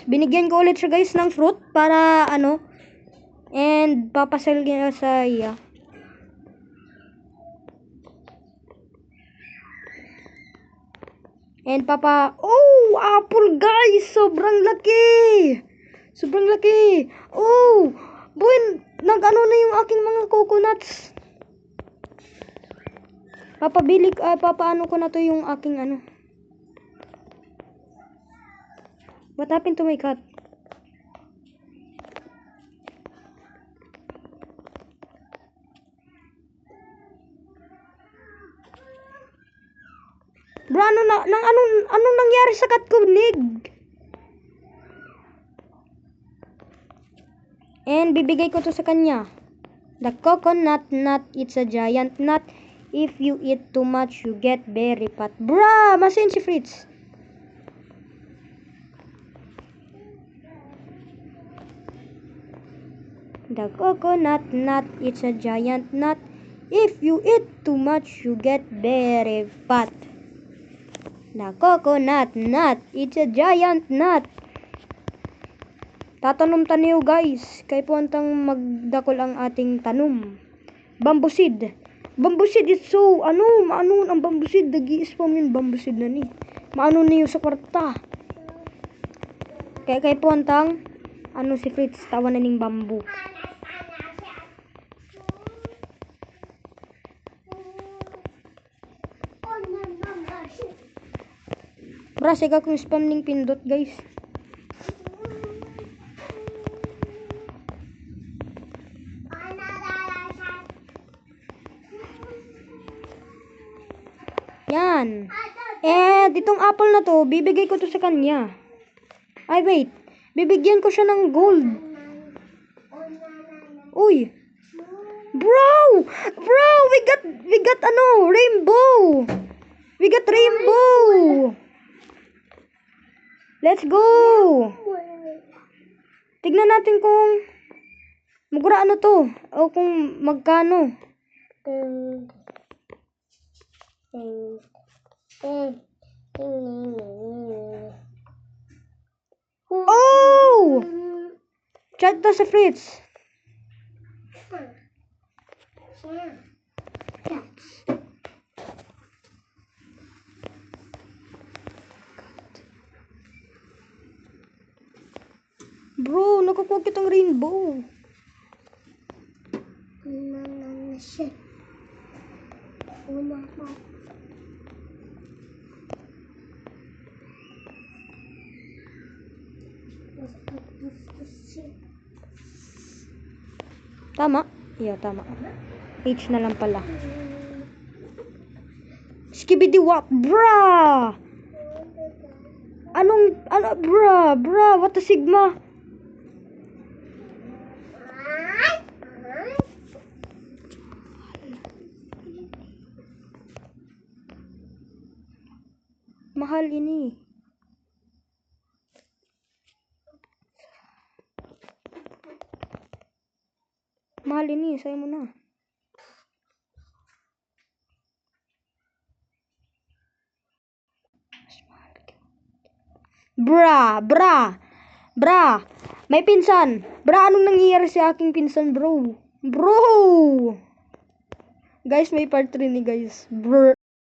Binigyan ko ulit siya guys ng fruit para ano. And papasal niya sa iya. And oh, apple guys, sobrang laki. Sobrang laki. Oh, boy, nag-ano na yung aking mga coconuts. Papaano ko na to yung aking ano. What happened to my cat? Bro, anong nangyari sa cat ko, Nig? And bibigay ko to sa kanya. The coconut nut, it's a giant nut. If you eat too much, you get very fat. Bra, masin si Fritz. The coconut nut, it's a giant nut. If you eat too much, you get very fat. The coconut nut, it's a giant nut. Tatanom taniyo guys, kay puwantang magdakol ang ating tanom. Bamboo seed. Bamboo seed is so, maano ang bamboo seed, dagi-spam yung bamboo seed na ni. Maano niyo sa kwarta. Kay puwantang, si Fritz, tawa na ning bamboo. Bra, siga kung spam ning pindot guys. Yan. Ditong apple na to, bibigay ko to sa kanya. Ay, wait. Bibigyan ko siya ng gold. Uy. Bro, we got rainbow. We got rainbow. Let's go. Tignan natin kung magura ano to o kung magkano. Oh! Chat to sa Fritz. Bro, nakukuha kitang rainbow. Tama? Yeah, tama. H na lang pala. Skibidi wap, bra! Bra, what a sigma? Mahal ini. Mahal ini, saya mo na. Bra. May pinsan. Bra, anong nangyayari sa aking pinsan, bro? Bro! Guys, may part 3 ni guys.